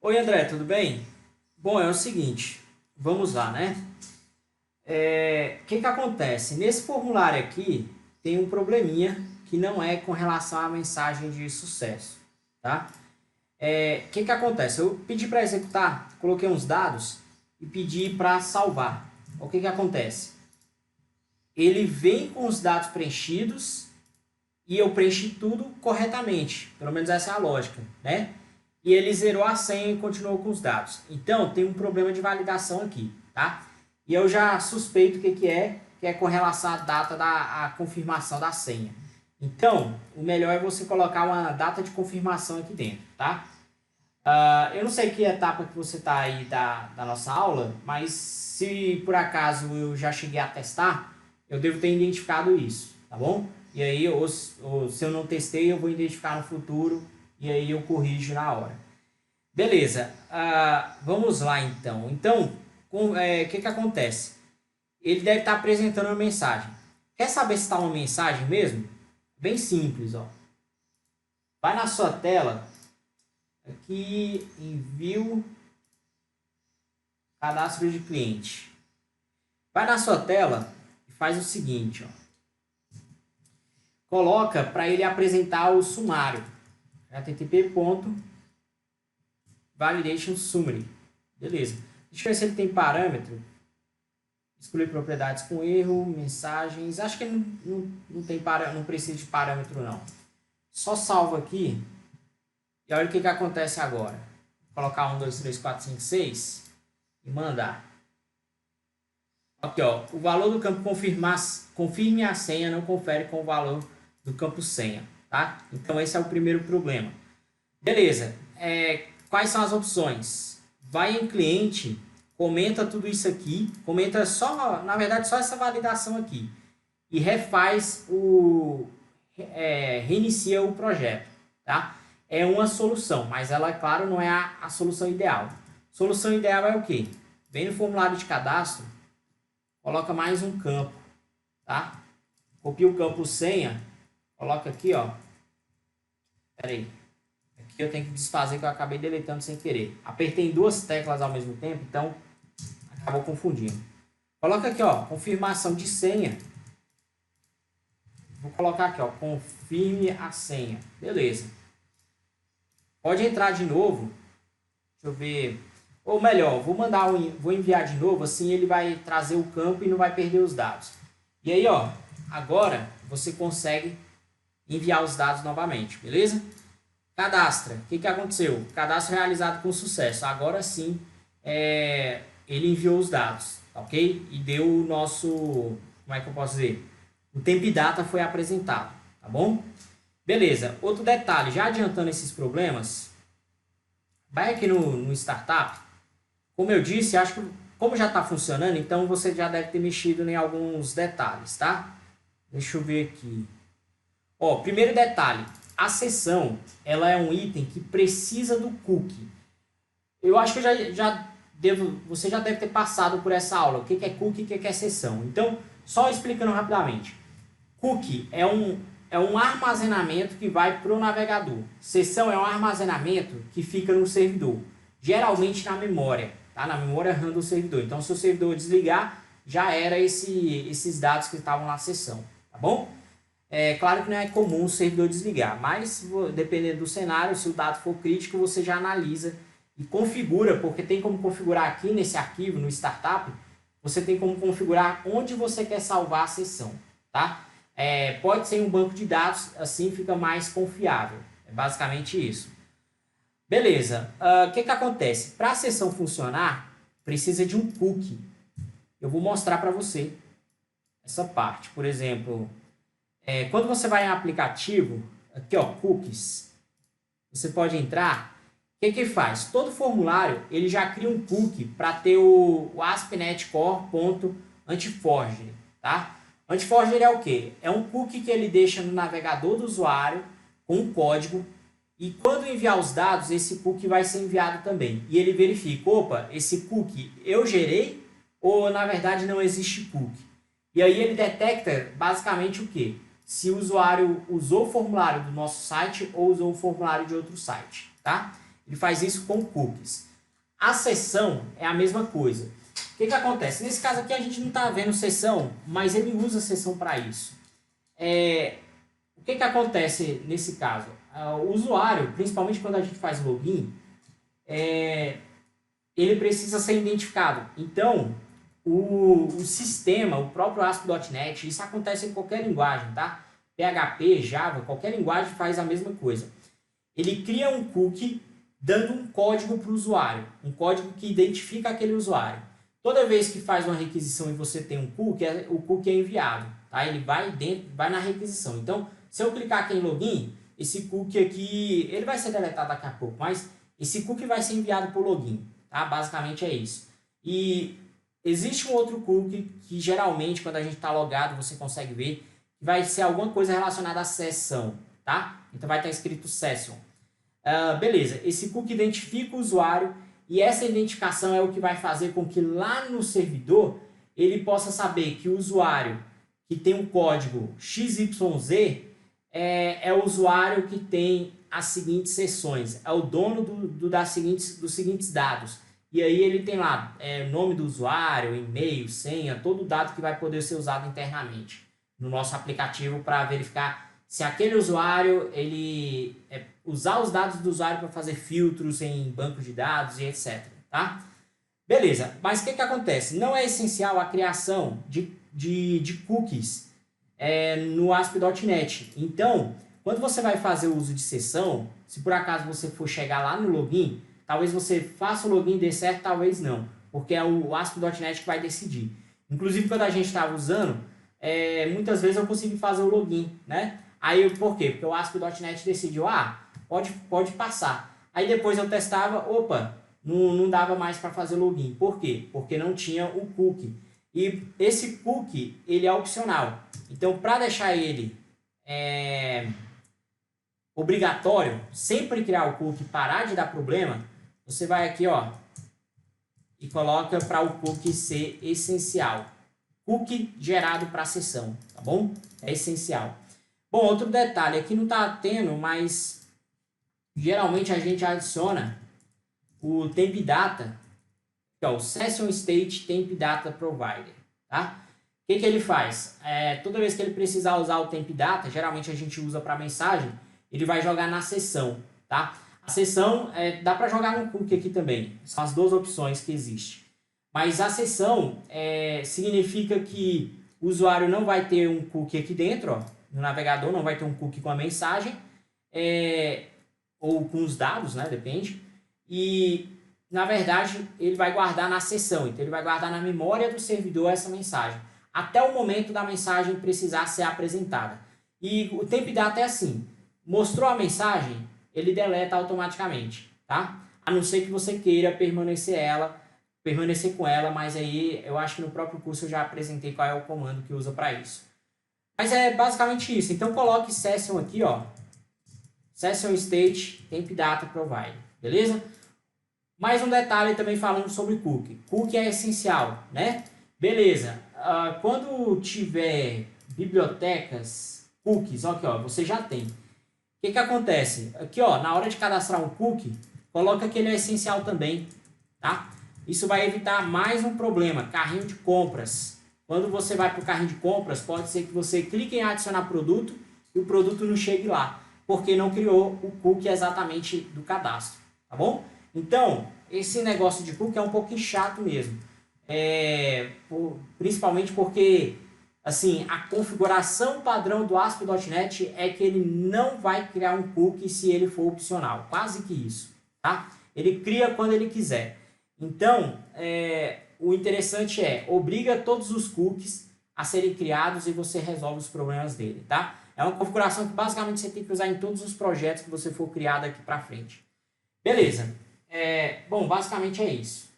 Oi André, tudo bem? Bom, é o seguinte, vamos lá, né? O que acontece? Nesse formulário aqui tem um probleminha que não é com relação à mensagem de sucesso, tá? O que acontece? Eu pedi para executar, coloquei uns dados e pedi para salvar. O que acontece? Ele vem com os dados preenchidos e eu preenchi tudo corretamente. Pelo menos essa é a lógica, né? E ele zerou a senha e continuou com os dados. Então, tem um problema de validação aqui, tá? E eu já suspeito o que é com relação à data da confirmação da senha. Então, o melhor é você colocar uma data de confirmação aqui dentro, tá? Eu não sei que etapa que você está aí da nossa aula, mas se por acaso eu já cheguei a testar, eu devo ter identificado isso, tá bom? E aí, ou se eu não testei, eu vou identificar no futuro e aí eu corrijo na hora. Beleza, vamos lá então. Então, que acontece? Ele deve estar apresentando uma mensagem. Quer saber se está uma mensagem mesmo? Bem simples, ó. Vai na sua tela, aqui, envio, cadastro de cliente. Vai na sua tela e faz o seguinte, ó. Coloca para ele apresentar o sumário. http://validation summary. Beleza. Deixa eu ver se ele tem parâmetro. Excluir propriedades com erro, mensagens. Acho que ele não tem parâmetro, não precisa de parâmetro não. Só salva aqui. E olha o que acontece agora. Vou colocar 1, 2, 3, 4, 5, 6 e mandar. Aqui, ó, o valor do campo confirme a senha não confere com o valor do campo senha, tá? Então esse é o primeiro problema. Beleza. Quais são as opções? Vai em cliente, comenta tudo isso aqui, comenta só, na verdade, só essa validação aqui e refaz reinicia o projeto, tá? É uma solução, mas ela, claro, não é a solução ideal. Solução ideal é o quê? Vem no formulário de cadastro, coloca mais um campo, tá? Copia o campo senha, coloca aqui, ó. Pera aí. Aqui eu tenho que desfazer que eu acabei deletando sem querer. Apertei duas teclas ao mesmo tempo, então acabou confundindo. Coloca aqui, ó, confirmação de senha. Vou colocar aqui, ó, confirme a senha. Beleza. Pode entrar de novo. Deixa eu ver. Ou melhor, vou enviar de novo, assim ele vai trazer o campo e não vai perder os dados. E aí, ó, agora você consegue enviar os dados novamente, beleza? Cadastra. O que aconteceu? Cadastro realizado com sucesso. Agora sim, ele enviou os dados, ok? E deu o nosso, como é que eu posso dizer? O tempo e data foi apresentado, tá bom? Beleza. Outro detalhe, já adiantando esses problemas, vai aqui no Startup. Como eu disse, acho que como já está funcionando, então você já deve ter mexido em alguns detalhes, tá? Deixa eu ver aqui. Ó, primeiro detalhe, a seção, ela é um item que precisa do cookie. Eu acho que você já deve ter passado por essa aula. O que é cookie e o que é seção. Então, só explicando rapidamente. Cookie é um armazenamento que vai para o navegador. Seção é um armazenamento que fica no servidor. Geralmente na memória, tá? Na memória RAM do servidor. Então, se o servidor desligar, já era esses dados que estavam na seção, tá bom? É claro que não é comum o servidor desligar, mas dependendo do cenário, se o dado for crítico, você já analisa e configura, porque tem como configurar aqui nesse arquivo, no Startup, você tem como configurar onde você quer salvar a seção, tá? Pode ser um banco de dados, assim fica mais confiável. É basicamente isso. Beleza, o que acontece? Para a seção funcionar, precisa de um cookie. Eu vou mostrar para você essa parte. Por exemplo, quando você vai em aplicativo, aqui ó, cookies, você pode entrar. O que faz? Todo formulário ele já cria um cookie para ter o ASP.NET Core.antiforgery, tá? Antiforgery é o quê? É um cookie que ele deixa no navegador do usuário com um código e quando enviar os dados, esse cookie vai ser enviado também. E ele verifica, opa, esse cookie eu gerei ou na verdade não existe cookie. E aí ele detecta basicamente o quê? Se o usuário usou o formulário do nosso site ou usou o formulário de outro site, tá? Ele faz isso com cookies. A sessão é a mesma coisa. O que acontece? Nesse caso aqui a gente não está vendo sessão, mas ele usa sessão para isso. O que acontece nesse caso? O usuário, principalmente quando a gente faz login, ele precisa ser identificado. Então, o sistema, o próprio ASP.NET, isso acontece em qualquer linguagem, tá? PHP, Java, qualquer linguagem faz a mesma coisa. Ele cria um cookie dando um código para o usuário, um código que identifica aquele usuário. Toda vez que faz uma requisição e você tem um cookie, o cookie é enviado, tá? Ele vai na requisição. Então, se eu clicar aqui em login, esse cookie aqui, ele vai ser deletado daqui a pouco, mas esse cookie vai ser enviado por login, tá? Basicamente é isso. E existe um outro cookie que geralmente quando a gente está logado você consegue ver que vai ser alguma coisa relacionada à sessão, tá? Então vai estar escrito session. Beleza, esse cookie identifica o usuário e essa identificação é o que vai fazer com que lá no servidor ele possa saber que o usuário que tem um código XYZ é o usuário que tem as seguintes sessões, é o dono dos seguintes dados. E aí ele tem lá nome do usuário, e-mail, senha, todo dado que vai poder ser usado internamente no nosso aplicativo para verificar se aquele usuário, ele usar os dados do usuário para fazer filtros em bancos de dados e etc. Tá? Beleza, mas o que acontece? Não é essencial a criação de cookies no ASP.NET. Então, quando você vai fazer o uso de sessão, se por acaso você for chegar lá no login, talvez você faça o login dê certo, talvez não, porque é o ASP.NET que vai decidir. Inclusive, quando a gente estava usando, muitas vezes eu consegui fazer o login, né? Aí, por quê? Porque o ASP.NET decidiu, pode passar. Aí depois eu testava, não dava mais para fazer login. Por quê? Porque não tinha o cookie. E esse cookie, ele é opcional. Então, para deixar ele obrigatório, sempre criar o cookie, parar de dar problema, você vai aqui, e coloca para o cookie ser essencial. Cookie gerado para a sessão, tá bom? É essencial. Bom, outro detalhe, aqui não está tendo, mas geralmente a gente adiciona o temp data, que é o Session State Temp Data Provider, tá? O que ele faz? Toda vez que ele precisar usar o temp data, geralmente a gente usa para mensagem, ele vai jogar na sessão, tá? A sessão, dá para jogar no cookie aqui também, são as duas opções que existem. Mas a sessão significa que o usuário não vai ter um cookie aqui dentro, no navegador, não vai ter um cookie com a mensagem, ou com os dados, né? Depende. E, na verdade, ele vai guardar na sessão. Então, ele vai guardar na memória do servidor essa mensagem, até o momento da mensagem precisar ser apresentada. E o temp data é assim, mostrou a mensagem, ele deleta automaticamente, tá? A não ser que você queira permanecer com ela, mas aí eu acho que no próprio curso eu já apresentei qual é o comando que usa para isso. Mas é basicamente isso. Então coloque Session aqui, Session State Temp Data Provider, beleza? Mais um detalhe também falando sobre cookie. Cookie é essencial, né? Beleza. Quando tiver bibliotecas, cookies, aqui, você já tem. O que acontece? Aqui, na hora de cadastrar um cookie, coloca que ele é essencial também, tá? Isso vai evitar mais um problema, carrinho de compras. Quando você vai para o carrinho de compras, pode ser que você clique em adicionar produto e o produto não chegue lá, porque não criou o cookie exatamente do cadastro, tá bom? Então, esse negócio de cookie é um pouquinho chato mesmo. Principalmente porque, assim, a configuração padrão do ASP.NET é que ele não vai criar um cookie se ele for opcional, quase que isso, tá? Ele cria quando ele quiser. Então, o interessante obriga todos os cookies a serem criados e você resolve os problemas dele, tá? É uma configuração que basicamente você tem que usar em todos os projetos que você for criar daqui para frente. Beleza. Bom, basicamente é isso.